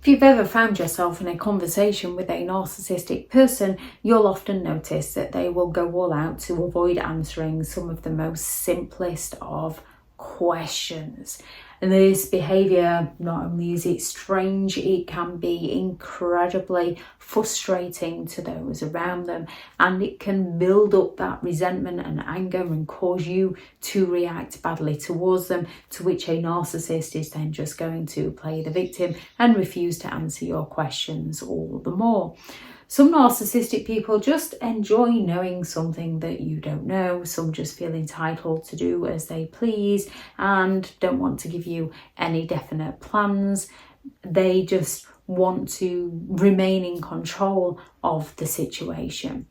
If you've ever found yourself in a conversation with a narcissistic person, you'll often notice that they will go all out to avoid answering some of the most simplest of questions. And this behaviour, not only is it strange, it can be incredibly frustrating to those around them, and it can build up that resentment and anger and cause you to react badly towards them, to which a narcissist is then just going to play the victim and refuse to answer your questions all the more. Some narcissistic people just enjoy knowing something that you don't know. Some just feel entitled to do as they please and don't want to give you any definite plans. They just want to remain in control of the situation.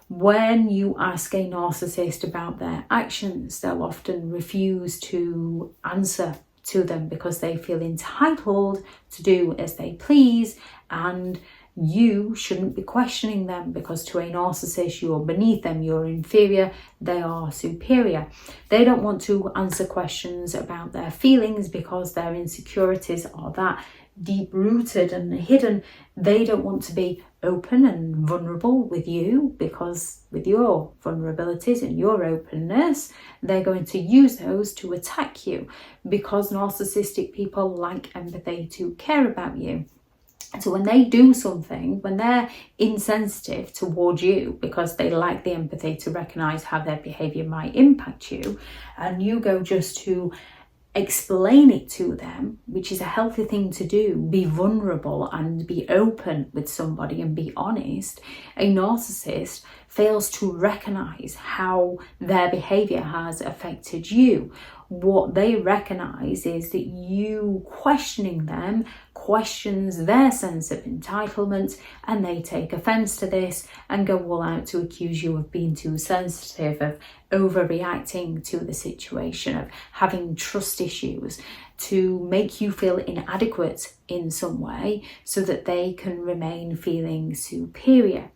When you ask a narcissist about their actions, they'll often refuse to answer to them because they feel entitled to do as they please, and you shouldn't be questioning them because to a narcissist you're beneath them, you're inferior, they are superior. They don't want to answer questions about their feelings because their insecurities are that deep-rooted and hidden. They don't want to be open and vulnerable with you because with your vulnerabilities and your openness, they're going to use those to attack you, because narcissistic people lack empathy to care about you. So when they do something, when they're insensitive towards you because they lack the empathy to recognise how their behaviour might impact you, and you go just to explain it to them, which is a healthy thing to do, be vulnerable and be open with somebody and be honest, a narcissist fails to recognise how their behaviour has affected you. What they recognise is that you questioning them questions their sense of entitlement, and they take offence to this and go all out to accuse you of being too sensitive, of overreacting to the situation, of having trust issues, to make you feel inadequate in some way so that they can remain feeling superior.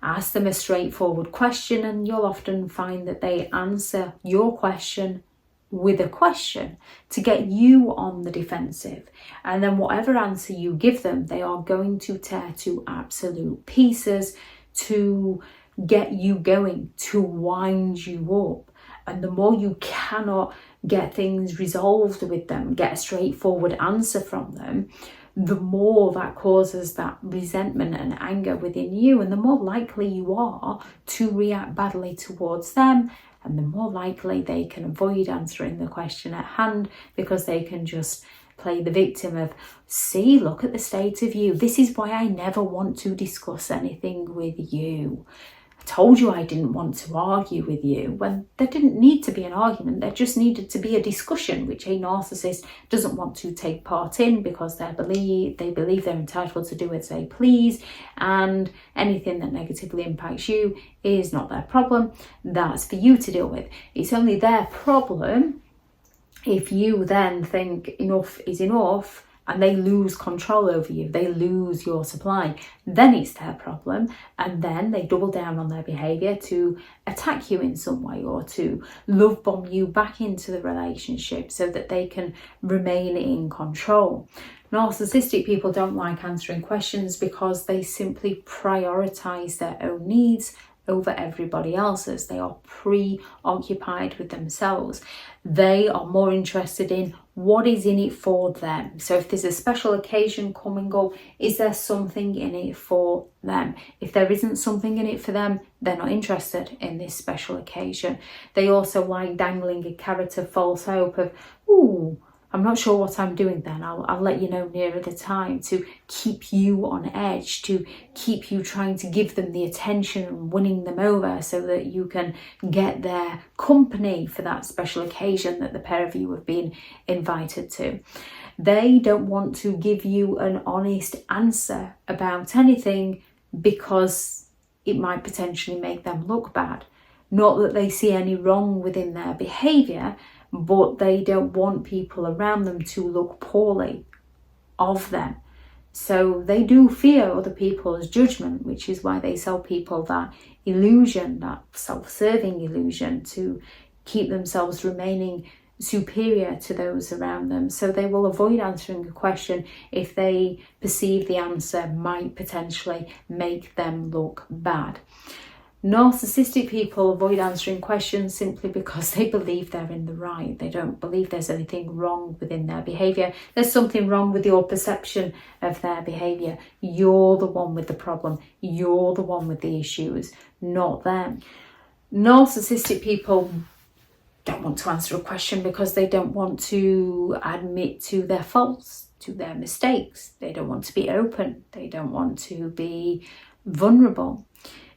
Ask them a straightforward question and you'll often find that they answer your question with a question to get you on the defensive, and then whatever answer you give them, they are going to tear to absolute pieces to get you going, to wind you up. And the more you cannot get things resolved with them, get a straightforward answer from them, the more that causes that resentment and anger within you, and the more likely you are to react badly towards them, and the more likely they can avoid answering the question at hand because they can just play the victim of, see, look at the state of you. This is why I never want to discuss anything with you. I told you I didn't want to argue with you, when there didn't need to be an argument. There just needed to be a discussion, which a narcissist doesn't want to take part in because they believe they're entitled to do as they please, and anything that negatively impacts you is not their problem. That's for you to deal with. It's only their problem if you then think enough is enough and they lose control over you, they lose your supply. Then it's their problem, and then they double down on their behaviour to attack you in some way or to love bomb you back into the relationship so that they can remain in control. Narcissistic people don't like answering questions because they simply prioritise their own needs over everybody else's. They are preoccupied with themselves. They are more interested in what is in it for them. So if there's a special occasion coming up, is there something in it for them? If there isn't something in it for them, they're not interested in this special occasion. They also like dangling a carrot of false hope of, ooh, I'm not sure what I'm doing then. I'll let you know nearer the time, to keep you on edge, to keep you trying to give them the attention and winning them over so that you can get their company for that special occasion that the pair of you have been invited to. They don't want to give you an honest answer about anything because it might potentially make them look bad. Not that they see any wrong within their behaviour, but they don't want people around them to look poorly of them. So they do fear other people's judgment, which is why they sell people that illusion, that self-serving illusion, to keep themselves remaining superior to those around them. So they will avoid answering a question if they perceive the answer might potentially make them look bad. Narcissistic people avoid answering questions simply because they believe they're in the right. They don't believe there's anything wrong within their behaviour. There's something wrong with your perception of their behaviour. You're the one with the problem. You're the one with the issues, not them. Narcissistic people don't want to answer a question because they don't want to admit to their faults, to their mistakes. They don't want to be open. They don't want to be vulnerable.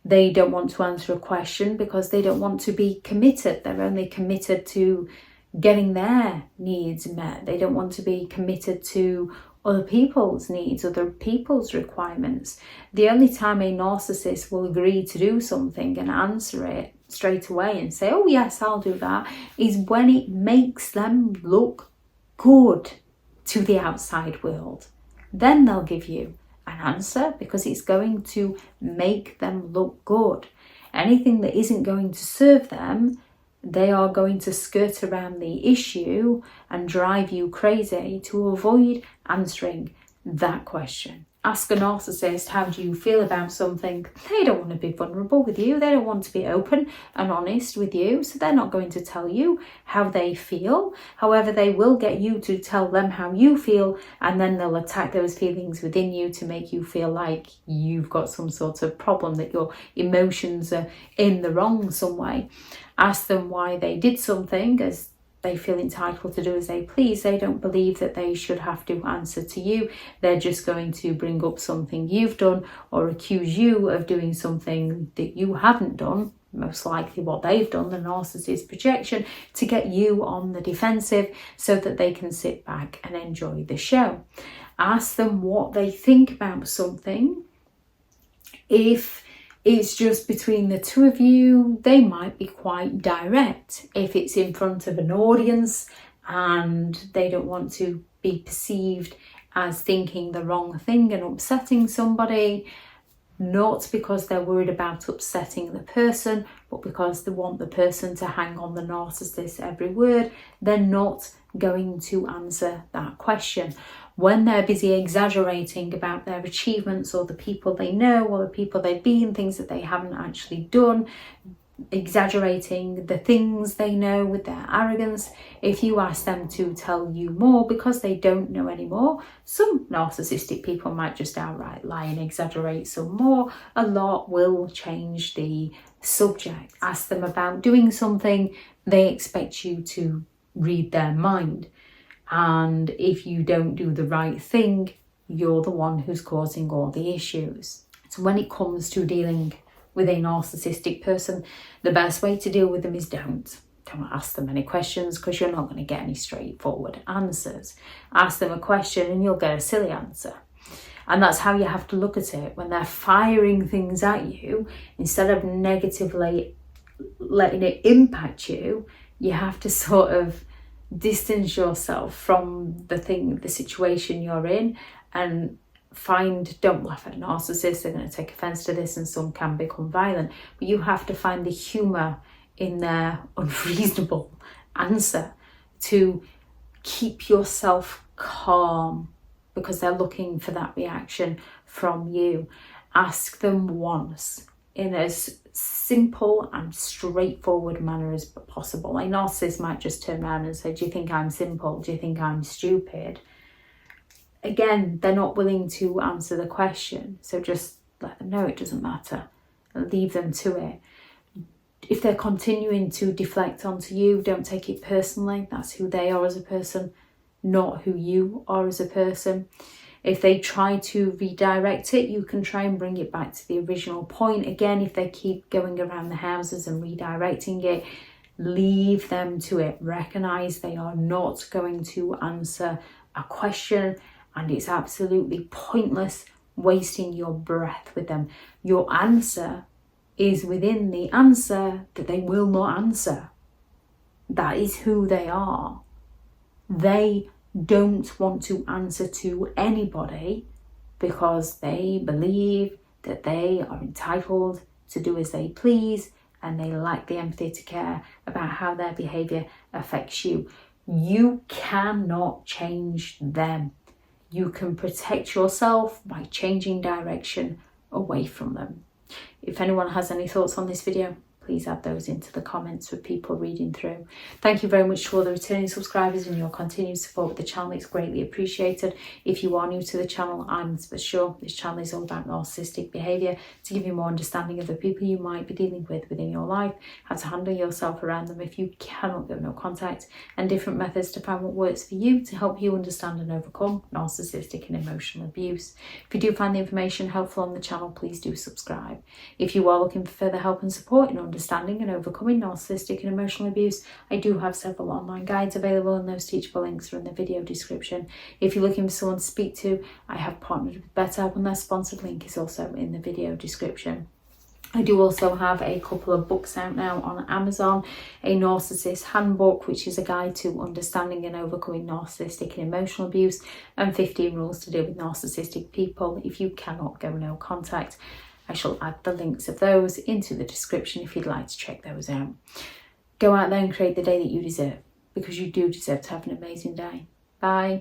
They don't want to answer a question because they don't want to be committed. They're only committed to getting their needs met. They don't want to be committed to other people's needs, other people's requirements. The only time a narcissist will agree to do something and answer it straight away and say, oh yes, I'll do that, is when it makes them look good to the outside world. Then they'll give you an answer because it's going to make them look good. Anything that isn't going to serve them, they are going to skirt around the issue and drive you crazy to avoid answering that question. Ask a narcissist, how do you feel about something? They don't want to be vulnerable with you. They don't want to be open and honest with you. So they're not going to tell you how they feel. However, they will get you to tell them how you feel, and then they'll attack those feelings within you to make you feel like you've got some sort of problem, that your emotions are in the wrong some way. Ask them why they did something, as they feel entitled to do as they please. They don't believe that they should have to answer to you. They're just going to bring up something you've done or accuse you of doing something that you haven't done, most likely what they've done, the narcissist projection, to get you on the defensive so that they can sit back and enjoy the show. Ask them what they think about something. If it's just between the two of you, they might be quite direct. If it's in front of an audience and they don't want to be perceived as thinking the wrong thing and upsetting somebody, not because they're worried about upsetting the person, but because they want the person to hang on the narcissist's every word, they're not going to answer that question. When they're busy exaggerating about their achievements or the people they know or the people they've been, things that they haven't actually done, exaggerating the things they know with their arrogance, if you ask them to tell you more because they don't know anymore, some narcissistic people might just outright lie and exaggerate some more. A lot will change the subject. Ask them about doing something, they expect you to read their mind. And if you don't do the right thing, you're the one who's causing all the issues. So when it comes to dealing with a narcissistic person, the best way to deal with them is don't ask them any questions, because you're not going to get any straightforward answers. Ask them a question and you'll get a silly answer. And that's how you have to look at it. When they're firing things at you, instead of negatively letting it impact you, you have to sort of distance yourself from the situation you're in and don't laugh at a narcissist. They're going to take offense to this and some can become violent, but you have to find the humor in their unreasonable answer to keep yourself calm, because they're looking for that reaction from you. Ask them once in as simple and straightforward manner as possible. A narcissist might just turn around and say, do you think I'm simple? Do you think I'm stupid? Again, they're not willing to answer the question, so just let them know it doesn't matter and leave them to it. If they're continuing to deflect onto you, don't take it personally. That's who they are as a person, not who you are as a person. If they try to redirect it, you can try and bring it back to the original point. Again, if they keep going around the houses and redirecting it, leave them to it. Recognize they are not going to answer a question, and it's absolutely pointless wasting your breath with them. Your answer is within the answer that they will not answer. That is who they are. They don't want to answer to anybody because they believe that they are entitled to do as they please, and they lack the empathy to care about how their behaviour affects you. You cannot change them. You can protect yourself by changing direction away from them. If anyone has any thoughts on this video, please add those into the comments for people reading through. Thank you very much to all the returning subscribers and your continued support with the channel. It's greatly appreciated. If you are new to the channel, I'm sure this channel is all about narcissistic behaviour, to give you more understanding of the people you might be dealing with within your life, how to handle yourself around them if you cannot get no contact, and different methods to find what works for you to help you understand and overcome narcissistic and emotional abuse. If you do find the information helpful on the channel, please do subscribe. If you are looking for further help and support in understanding and overcoming narcissistic and emotional abuse, I do have several online guides available, and those teachable links are in the video description. If you're looking for someone to speak to, I have partnered with BetterHelp, and their sponsored link is also in the video description. I do also have a couple of books out now on Amazon. A Narcissists Handbook, which is a guide to understanding and overcoming narcissistic and emotional abuse, and 15 rules to deal with narcissistic people if you cannot go no contact. I shall add the links of those into the description if you'd like to check those out. Go out there and create the day that you deserve, because you do deserve to have an amazing day. Bye.